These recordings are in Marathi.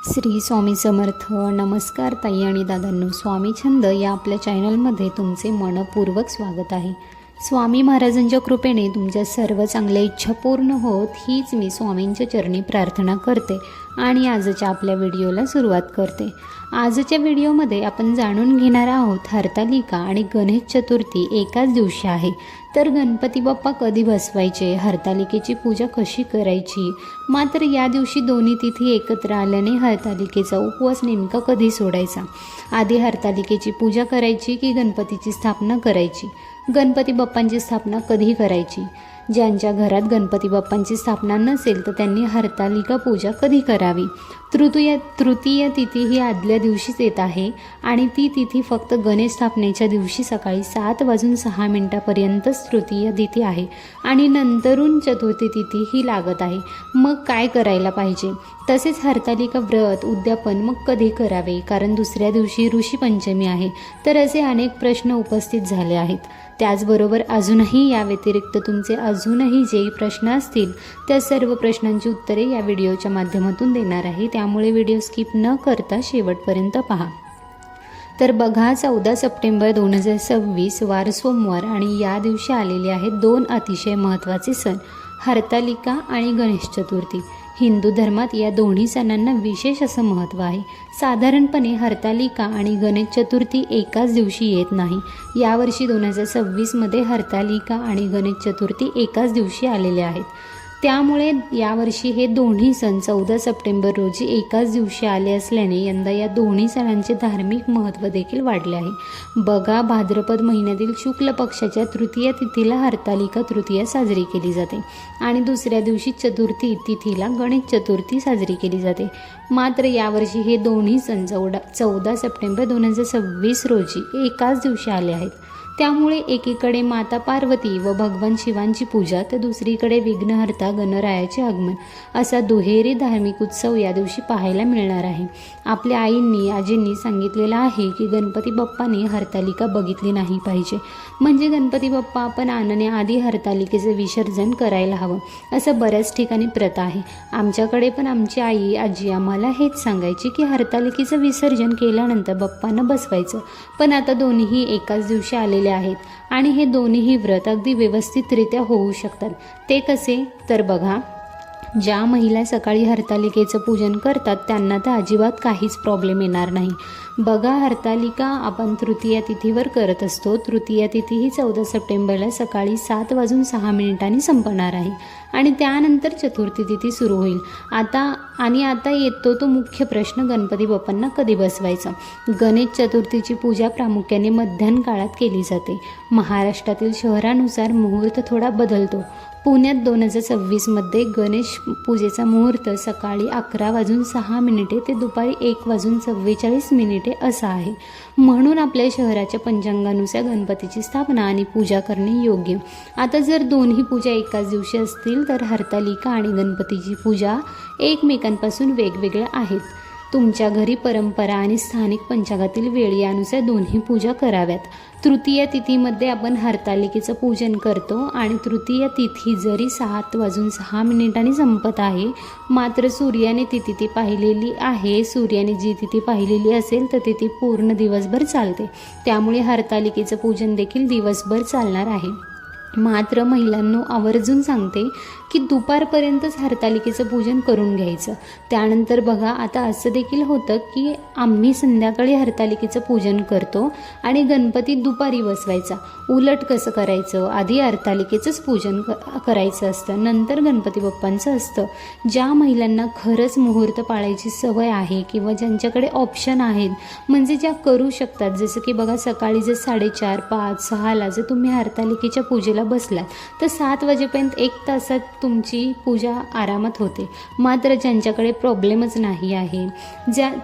श्री स्वामी समर्थ. नमस्कार ताई आणि दादांनो, स्वामी छंद या आपल्या चॅनलमध्ये तुमचे मनपूर्वक स्वागत आहे. स्वामी महाराजांच्या कृपेने तुमच्या सर्व चांगल्या इच्छा पूर्ण होत हीच मी स्वामींच्या चरणी प्रार्थना करते आणि आजच्या आपल्या व्हिडिओला सुरुवात करते. आजच्या व्हिडिओमध्ये आपण जाणून घेणार आहोत हरतालिका आणि गणेश चतुर्थी एकाच दिवशी आहे, तर गणपती बाप्पा कधी बसवायचे, हरतालिकेची पूजा कशी करायची. मात्र या दिवशी दोन्ही तिथी एकत्र आल्याने हरतालिकेचा उपवास नेमका कधी सोडायचा, आधी हरतालिकेची पूजा करायची की गणपतीची स्थापना करायची, गणपती बाप्पांची स्थापना कधी करायची. ज्यांच्या घरात गणपती बाप्पांची स्थापना नसेल तर त्यांनी हरतालिका पूजा कधी करावी. तृतीय तिथी ही आदल्या दिवशीच येत आहे आणि ती तिथी फक्त गणेश स्थापनेच्या दिवशी सकाळी 7:06 तृतीय तिथी आहे आणि नंतरून चतुर्थी तिथी ही लागत आहे. मग काय करायला पाहिजे, तसेच हरतालिका व्रत उद्यापन मग कधी करावे, कारण दुसऱ्या दिवशी ऋषी पंचमी आहे. तर असे अनेक प्रश्न उपस्थित झाले आहेत. त्याचबरोबर अजूनही या व्यतिरिक्त तुमचे अजूनही जे प्रश्न असतील त्या सर्व प्रश्नांची उत्तरे या व्हिडिओच्या माध्यमातून देणार आहे, त्यामुळे व्हिडिओ स्किप न करता शेवटपर्यंत पहा. तर बघा, 14 सप्टेंबर 2026 वार सोमवार आणि या दिवशी आलेले आहेत दोन अतिशय महत्त्वाचे सण, हरतालिका आणि गणेश चतुर्थी. हिंदू धर्मात या दोन्ही सणांना विशेष असं महत्त्व आहे. साधारणपणे हरतालिका आणि गणेश चतुर्थी एकाच दिवशी येत नाही. यावर्षी 2026 हरतालिका आणि गणेश चतुर्थी एकाच दिवशी आलेले आहेत. त्यामुळे यावर्षी हे दोन्ही सण 14 सप्टेंबर रोजी एकाच दिवशी आले असल्याने यंदा या दोन्ही सणांचे धार्मिक महत्त्व देखील वाढले आहे. बघा, भाद्रपद महिन्यातील शुक्ल पक्षाच्या तृतीय तिथीला हरतालिका तृतीया साजरी केली जाते आणि दुसऱ्या दिवशी चतुर्थी तिथीला गणेश चतुर्थी साजरी केली जाते. मात्र यावर्षी हे दोन्ही सण 14 सप्टेंबर 2026 रोजी एकाच दिवशी आले आहेत. त्यामुळे एकीकडे माता पार्वती व भगवान शिवांची पूजा तर दुसरीकडे विघ्नहर्ता गणरायाचे आगमन असा दुहेरी धार्मिक उत्सव या दिवशी पाहायला मिळणार आहे. आपल्या आईंनी आजींनी सांगितलेलं आहे की गणपती बाप्पाने हरतालिका बघितली नाही पाहिजे, म्हणजे गणपती बाप्पा आपण आणण्याआधी हरतालिकेचं विसर्जन करायला हवं, असं बऱ्याच ठिकाणी प्रथा आहे. आमच्याकडे पण आमची आई आजी आम्हाला हेच सांगायची की हरतालिकेचं विसर्जन केल्यानंतर बाप्पांना बसवायचं. पण आता दोन्हीही एकाच दिवशी आलेले आहेत आणि हे दोन्हीही व्रत अगदी व्यवस्थितरित्या होऊ शकतात. ते कसे, तर बघा, ज्या महिला सकाळी हरतालिकेचं पूजन करतात त्यांना तर अजिबात काहीच प्रॉब्लेम येणार नाही. बघा, हरतालिका आपण तृतीया तिथीवर करत असतो. तृतीया तिथी ही 14 सप्टेंबरला सकाळी 7:06 संपणार आहे आणि त्यानंतर चतुर्थी तिथी सुरू होईल. आता येतो तो मुख्य प्रश्न, गणपती बाप्पांना कधी बसवायचं. गणेश चतुर्थीची पूजा प्रामुख्याने मध्याह्न काळात केली जाते. महाराष्ट्रातील शहरानुसार मुहूर्त थोडा बदलतो. पुण्यात 2026 गणेश पूजेचा मुहूर्त सकाळी 11:06 ते दुपारी 1:44 असा आहे. म्हणून आपल्या शहराच्या पंचांगानुसार गणपतीची स्थापना आणि पूजा करणे योग्य. आता जर दोन्ही पूजा एकाच दिवशी असतील तर हरतालिका आणि गणपतीची पूजा एकमेकांपासून वेगवेगळ्या आहेत. तुमच्या घरी परंपरा आणि स्थानिक पंचांगातील वेळ यानुसार दोन्ही पूजा कराव्यात. तृतीय तिथीमध्ये आपण हरतालिकेचं पूजन करतो आणि तृतीय तिथी जरी 7:06 संपत आहे, मात्र सूर्याने ती तिथी पाहिलेली आहे. सूर्याने जी तिथी पाहिलेली असेल तर तिथी पूर्ण दिवसभर चालते. त्यामुळे हरतालिकेचं पूजन देखील दिवसभर चालणार आहे. मात्र महिलांनो आवर्जून सांगते की दुपारपर्यंतच हरतालिकेचं पूजन करून घ्यायचं. त्यानंतर बघा, आता असं देखील होतं की आम्ही संध्याकाळी हरतालिकेचं पूजन करतो आणि गणपती दुपारी बसवायचा. उलट कसं करायचं, आधी हरतालिकेचंच पूजन करायचं असतं, नंतर गणपती बाप्पांचं असतं. ज्या महिलांना खरंच मुहूर्त पाळायची सवय आहे किंवा ज्यांच्याकडे ऑप्शन आहेत, म्हणजे ज्या करू शकतात, जसं की बघा, सकाळी जर 4:30, 5, 6ला जर तुम्ही हरतालिकेच्या पूजेला बसलात तर 7 वाजेपर्यंत 1 तासात तुमची पूजा आरामात होते. मात्र ज्यांच्याकडे प्रॉब्लेमच नाही आहे,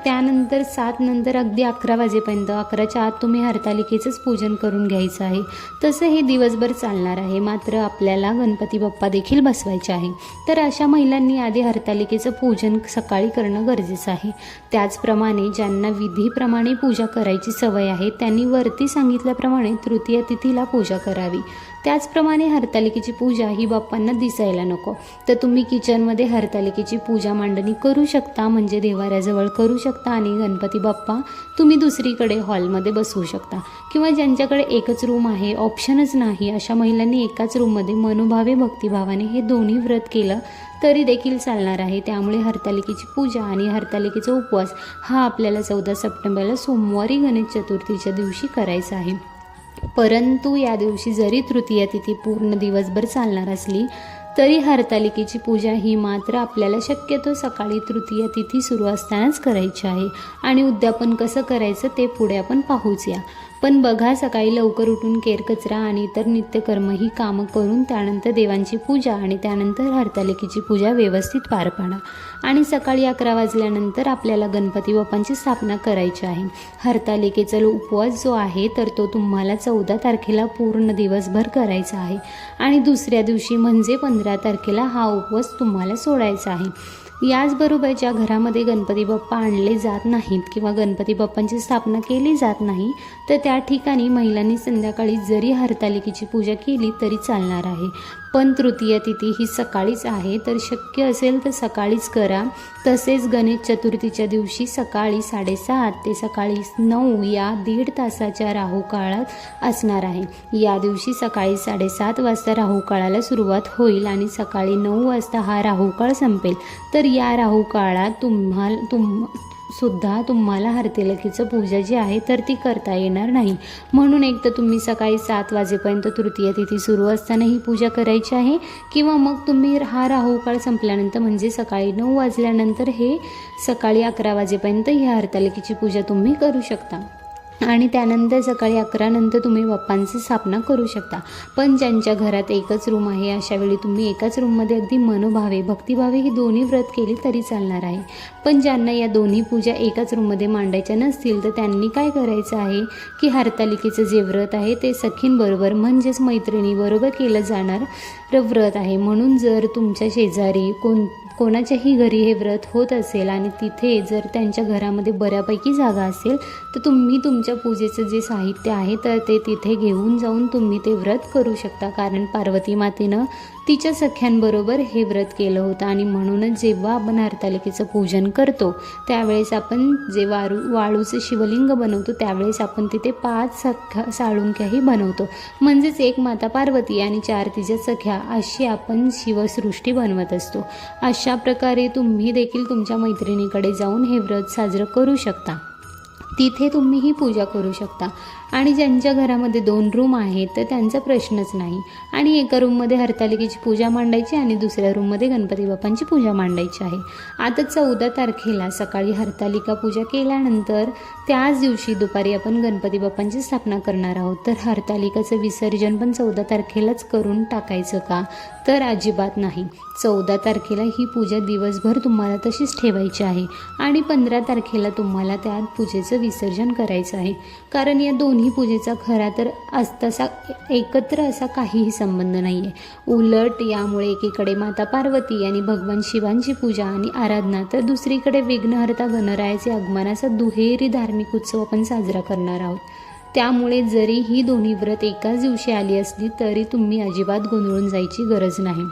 त्यानंतर 7 नंतर अगदी 11 वाजेपर्यंत, 11च्या आत तुम्ही हरतालिकेचंच पूजन करून घ्यायचं आहे. तसं हे दिवसभर चालणार आहे. मात्र आपल्याला गणपती बाप्पा देखील बसवायचे आहे, तर अशा महिलांनी आधी हरतालिकेचं पूजन सकाळी करणं गरजेचं आहे. त्याचप्रमाणे ज्यांना विधीप्रमाणे पूजा करायची सवय आहे त्यांनी वरती सांगितल्याप्रमाणे तृतीय तिथीला पूजा करावी. त्याचप्रमाणे हरतालिकेची पूजा ही बाप्पांना दिसायला नको, तर तुम्ही किचनमध्ये हरतालिकेची पूजा मांडणी करू शकता, म्हणजे देवाऱ्याजवळ करू शकता आणि गणपती बाप्पा तुम्ही दुसरीकडे हॉलमध्ये बसवू शकता. किंवा ज्यांच्याकडे एकच रूम आहे, ऑप्शनच नाही, अशा महिलांनी एकाच रूममध्ये मनोभावे भक्तिभावाने हे दोन्ही व्रत केलं तरी देखील चालणार आहे. त्यामुळे हरतालिकेची पूजा आणि हरतालिकेचा उपवास हा आपल्याला 14 सप्टेंबरला सोमवारी गणेश चतुर्थीच्या दिवशी करायचा आहे. परंतु या दिवशी जरी तृतीया तिथी पूर्ण दिवसभर चालणार असली तरी हरतालिकेची पूजा ही मात्र आपल्याला शक्यतो सकाळी तृतीया तिथी सुरू असतानाच करायची आहे. आणि उद्यापन कसं करायचं ते पुढे आपण पाहूच या. पण बघा, सकाळी लवकर उठून केरकचरा आणि इतर नित्यकर्म ही कामं करून त्यानंतर देवांची पूजा आणि त्यानंतर हरतालिकेची पूजा व्यवस्थित पार पाडा. आणि सकाळी 11 वाजल्यानंतर आपल्याला गणपती बाप्पांची स्थापना करायची आहे. हरतालिकेचा उपवास जो आहे तर तो तुम्हाला 14 तारखेला पूर्ण दिवसभर करायचा आहे आणि दुसऱ्या दिवशी म्हणजे 15 तारखेला हा उपवास तुम्हाला सोडायचा आहे. याचबरोबर ज्या घरामध्ये गणपती बाप्पा आणले जात नाहीत किंवा गणपती बाप्पांची स्थापना केली जात नाही तर त्या ठिकाणी महिलांनी संध्याकाळी जरी हरतालिकेची पूजा केली तरी चालणार आहे. पण तृतीया तिथी ही सकाळीच आहे, तर शक्य असेल तर सकाळीच करा. तसेच गणेश चतुर्थीच्या दिवशी सकाळी 7:30 ते सकाळी 9 या 1.5 तासाच्या राहुकाळात असणार आहे. या दिवशी सकाळी 7:30 वाजता राहुकाळाला सुरुवात होईल आणि सकाळी 9 वाजता हा राहुकाळ संपेल. तर या राहुकाळात तुम्हाला हरतालिकेचं पूजा जी आहे तर ती करता येणार नाही. म्हणून एक तर तुम्ही सकाळी 7 वाजेपर्यंत तृतीया तिथी सुरू असताना ही पूजा करायची आहे, किंवा मग तुम्ही हा राहुकाळ संपल्यानंतर म्हणजे सकाळी 9 वाजल्यानंतर हे सकाळी 11 वाजेपर्यंत ही हरतालिकेची पूजा तुम्ही करू शकता. आणि त्यानंतर सकाळी 11 नंतर तुम्ही बाप्पांची स्थापना करू शकता. पण ज्यांच्या घरात एकच रूम आहे अशा वेळी तुम्ही एकाच रूममध्ये अगदी मनोभावे भक्तिभावे ही दोन्ही व्रत केली तरी चालणार आहे. पण ज्यांना या दोन्ही पूजा एकाच रूममध्ये मांडायच्या नसतील तर त्यांनी काय करायचं आहे की हरतालिकेचं जे व्रत आहे ते सखींबरोबर म्हणजेच मैत्रिणीबरोबर केलं जाणार व्रत आहे. म्हणून जर तुमच्या शेजारी कोणाच्याही घरी हे व्रत होत असेल आणि तिथे जर त्यांच्या घरामध्ये बऱ्यापैकी जागा असेल तर तुम्ही तुमच्या पूजेचं जे साहित्य आहे तर ते तिथे घेऊन जाऊन तुम्ही ते व्रत करू शकता. कारण पार्वती मातेनं तिच्या सख्यांबरोबर हे व्रत केलं होतं आणि म्हणूनच जेव्हा आपण हरतालिकेचं पूजन करतो त्यावेळेस आपण जे वाळूचे शिवलिंग बनवतो त्यावेळेस आपण तिथे 5 साळुंक्याही बनवतो. म्हणजेच एक माता पार्वती आणि 4 तिच्या सख्या अशी आपण शिवसृष्टी बनवत असतो. अशा प्रकारे तुम्ही देखील तुमच्या मैत्रिणीकडे जाऊन हे व्रत साजरं करू शकता. तिथे तुम्ही ही पूजा करू शकता. आणि ज्यांच्या घरामध्ये 2 रूम आहेत तर त्यांचा प्रश्नच नाही. आणि एका रूममध्ये हरतालिकेची पूजा मांडायची आणि दुसऱ्या रूममध्ये गणपती बाप्पांची पूजा मांडायची आहे. आता 14 तारखेला सकाळी हरतालिका पूजा केल्यानंतर त्याच दिवशी दुपारी आपण गणपती बाप्पांची स्थापना करणार आहोत. तर हरतालिकाचं विसर्जन पण 14 तारखेलाच करून टाकायचं का? तर अजिबात नाही. 14 तारखेला ही पूजा दिवसभर तुम्हाला तशीच ठेवायची आहे आणि 15 तारखेला तुम्हाला त्या पूजेचं विसर्जन करायचं आहे. कारण या दोन्ही पूजेचा खरा तर तसा एकत्र असा काहीही संबंध नाही आहे. उलट यामुळे एकीकडे माता पार्वती आणि भगवान शिवांची पूजा आणि आराधना तर दुसरीकडे विघ्नहर्ता गणरायाचे आगमनाचा दुहेरी धार्मिक उत्सव आपण साजरा करणार आहोत. त्यामुळे जरी ही दोन्ही व्रत एकाच दिवशी आली असली तरी तुम्ही अजिबात गोंधळून जायची गरज नाही.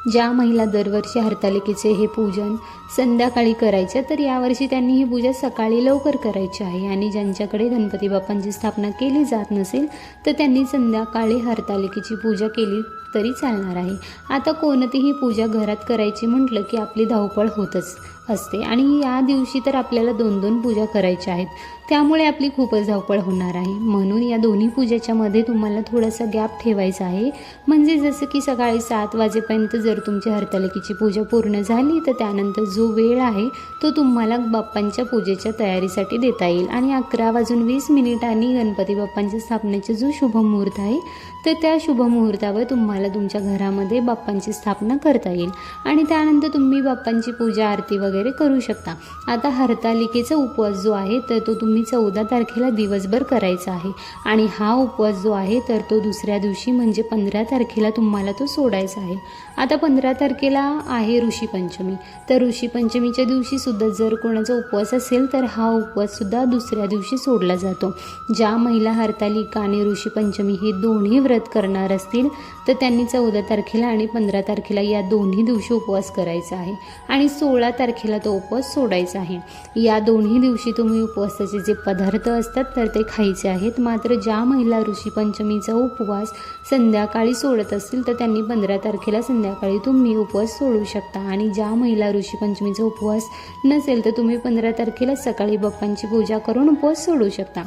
ज्या महिला दरवर्षी हरतालिकेचे हे पूजन संध्याकाळी करायचे तर यावर्षी त्यांनी ही पूजा सकाळी लवकर करायची आहे. आणि ज्यांच्याकडे गणपती बाप्पांची स्थापना केली जात नसेल तर त्यांनी संध्याकाळी हरतालिकेची पूजा केली तरी चालणार आहे. आता कोणतीही पूजा घरात करायची म्हटलं की आपली धावपळ होतच असते आणि या दिवशी तर आपल्याला 2-2 पूजा करायच्या आहेत. त्यामुळे आपली खूपच धावपळ होणार आहे. म्हणून या दोन्ही पूजेच्या मध्ये तुम्हाला थोडासा गॅप ठेवायचा आहे. म्हणजे जसं की सकाळी 7 वाजेपर्यंत जर तुमची हरतालिकेची पूजा पूर्ण झाली तर त्यानंतर जो वेळ आहे तो तुम्हाला बाप्पांच्या पूजेच्या तयारीसाठी देता येईल. आणि 11:20 गणपती बाप्पांच्या स्थापनेचा जो शुभमुहूर्त आहे तर त्या शुभमुहूर्तावर तुम्हाला तुम्हाला तुमच्या घरामध्ये बाप्पांची स्थापना करता येईल आणि त्यानंतर तुम्ही बाप्पांची पूजा आरती वगैरे करू शकता। आता हरतालिकेचा उपवास जो आहे तर तो तुम्ही 14 तारखेला दिवसभर करायचा आहे आणि हा उपवास जो आहे तर तो दुसऱ्या दिवशी म्हणजे 15 तारखेला तुम्हाला तो सोडायचा आहे। आता 15 तारखेला आहे ऋषीपंचमी, तर ऋषीपंचमीच्या दिवशी सुद्धा जर कोणाचा उपवास असेल तर हा उपवास सुद्धा दुसऱ्या दिवशी सोडला जातो। ज्या महिला हरतालिका आणि ऋषीपंचमी हे दोन्ही व्रत करणार असतील तर त्यांनी 14 तारखेला आणि 15 तारखेला या दोन्ही दिवशी उपवास करायचा आहे आणि 16 तारखेला तो उपवास सोडायचा आहे। या दोन्ही दिवशी तुम्ही उपवासाचे जे पदार्थ असतात तर ते खायचे आहेत। मात्र ज्या महिला ऋषीपंचमीचा उपवास संध्याकाळी सोडत असतील तर त्यांनी 15 तारखेला संध्याकाळी तुम्ही उपवास सोडू शकता आणि ज्या महिला ऋषीपंचमीचा उपवास नसेल तर तुम्ही 15 तारखेला सकाळी बाप्पांची पूजा करून उपवास सोडू शकता।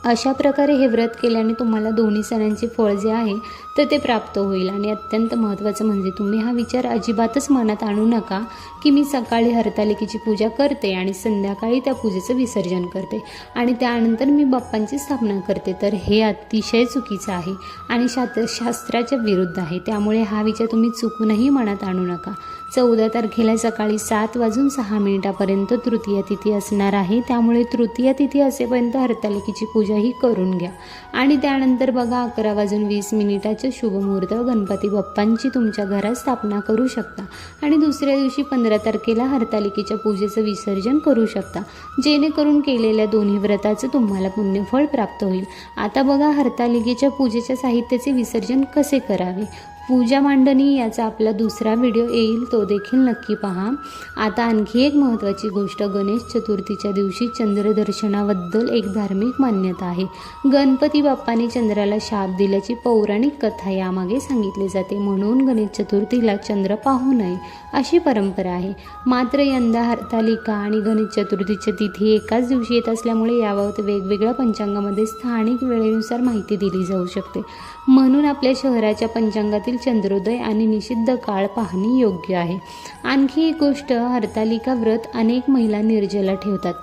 अशा प्रकारे हे व्रत केल्याने तुम्हाला दोन्ही सणांचे फळ जे आहे तर ते प्राप्त होईल। आणि अत्यंत महत्त्वाचं म्हणजे तुम्ही हा विचार अजिबातच मनात आणू नका की मी सकाळी हरतालिकेची पूजा करते आणि संध्याकाळी त्या पूजेचं विसर्जन करते आणि त्यानंतर मी बाप्पांची स्थापना करते, तर हे अतिशय चुकीचं आहे आणि शास्त्राच्या विरुद्ध आहे। त्यामुळे हा विचार तुम्ही चुकूनही मनात आणू नका। 14 तारखेला सकाळी 7:06 तृतीय तिथी असणार आहे, त्यामुळे तृतीय तिथी असेपर्यंत हरतालिकेची पूजा ही करून घ्या आणि त्यानंतर बघा 11:20 शुभमुहूर्त गणपती बाप्पांची तुमच्या घरात स्थापना करू शकता आणि दुसऱ्या दिवशी 15 तारखेला हरतालिकेच्या पूजेचं विसर्जन करू शकता, जेणेकरून केलेल्या दोन्ही व्रताचं तुम्हाला पुण्यफळ प्राप्त होईल। आता बघा हरतालिकेच्या पूजेच्या साहित्याचे विसर्जन कसे करावे। पूजा मांडणी याचा आपला दुसरा व्हिडिओ येईल, तो देखील नक्की पहा। आता आणखी एक महत्त्वाची गोष्ट, गणेश चतुर्थीच्या दिवशी चंद्रदर्शनाबद्दल एक धार्मिक मान्यता आहे। गणपती बाप्पाने चंद्राला शाप दिल्याची पौराणिक कथा यामागे सांगितली जाते, म्हणून गणेश चतुर्थीला चंद्र पाहू नये अशी परंपरा आहे। मात्र यंदा हरतालिका आणि गणेश चतुर्थीच्या तिथी एकाच दिवशी येत असल्यामुळे याबाबत वेगवेगळ्या पंचांगामध्ये स्थानिक वेळेनुसार माहिती दिली जाऊ शकते, म्हणून आपल्या शहराच्या पंचांगातील चंद्रोदय आणि निषिद्ध काळ पाहणे योग्य आहे। आणखी एक गोष्ट, हरतालिका व्रत अनेक महिला निर्जला ठेवतात,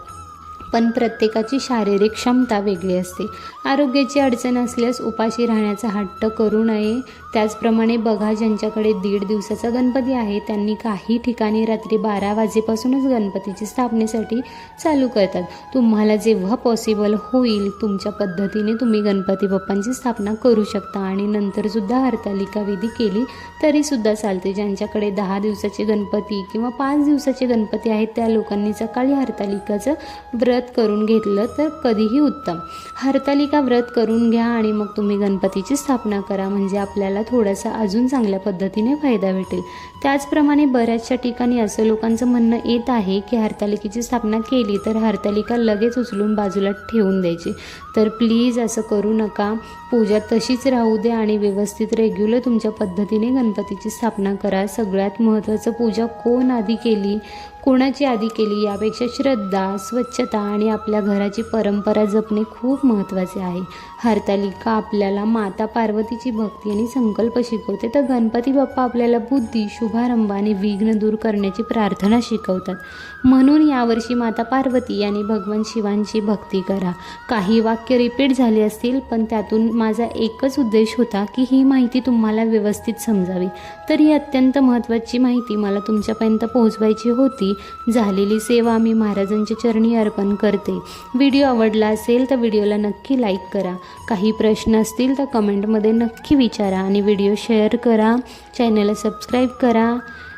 पण प्रत्येकाची शारीरिक क्षमता वेगळी असते। आरोग्याची अडचण असल्यास उपाशी राहण्याचा हट्ट करू नये। त्याचप्रमाणे बघा, ज्यांच्याकडे 1.5 दिवसाचा गणपती आहे त्यांनी काही ठिकाणी रात्री 12 वाजेपासूनच गणपतीची स्थापनेसाठी चालू करतात। तुम्हाला जेव्हा पॉसिबल होईल तुमच्या पद्धतीने तुम्ही गणपती बाप्पांची स्थापना करू शकता आणि नंतरसुद्धा हरतालिका विधी केली तरीसुद्धा चालते। ज्यांच्याकडे 10 दिवसाचे गणपती किंवा 5 दिवसाचे गणपती आहेत त्या लोकांनी सकाळी हरतालिकाचं व्रत करून घेतलं तर कधीही उत्तम। हरतालिका व्रत करून घ्या आणि मग तुम्ही गणपतीची स्थापना करा, म्हणजे आपल्याला थोडासा अजून चांगल्या पद्धतीने फायदा भेटेल। त्याचप्रमाणे बऱ्याचशा ठिकाणी असं लोकांचं म्हणणं येत आहे की हरतालिकेची स्थापना केली तर हरतालिका लगेच उचलून बाजूला ठेवून द्यायची, तर प्लीज असं करू नका। पूजा तशीच राहू द्या आणि व्यवस्थित रेग्युलर तुमच्या पद्धतीने गणपतीची स्थापना करा। सगळ्यात महत्त्वाचं, पूजा कोण आधी केली, कोणाची आधी केली यापेक्षा श्रद्धा, स्वच्छता आणि आपल्या घराची परंपरा जपणे खूप महत्त्वाचे आहे। हरतालिका आपल्याला माता पार्वतीची भक्ती आणि संकल्प शिकवते, तर गणपती बाप्पा आपल्याला बुद्धी, शुभारंभ आणि विघ्न दूर करण्याची प्रार्थना शिकवतात। म्हणून यावर्षी माता पार्वती आणि भगवान शिवांची भक्ती करा। काही वाक्य रिपीट झाले असतील, पण त्यातून माझा एकच उद्देश होता की ही माहिती तुम्हाला व्यवस्थित समजावी, तर ही अत्यंत महत्त्वाची माहिती मला तुमच्यापर्यंत पोहोचवायची होती। झालेली सेवा मी महाराजांच्या चरणी अर्पण करते। व्हिडिओ आवडला असेल तर व्हिडिओला नक्की लाईक करा, काही प्रश्न असतील तर कमेंटमध्ये नक्की विचारा आणि व्हिडिओ शेअर करा, चॅनलला सबस्क्राईब करा।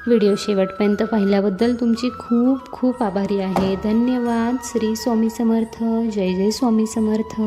व्हिडिओ शेवटपर्यंत पाहिल्याबद्दल तुमची खूप खूप आभारी आहे। धन्यवाद। श्री स्वामी समर्थ। जय जय स्वामी समर्थ।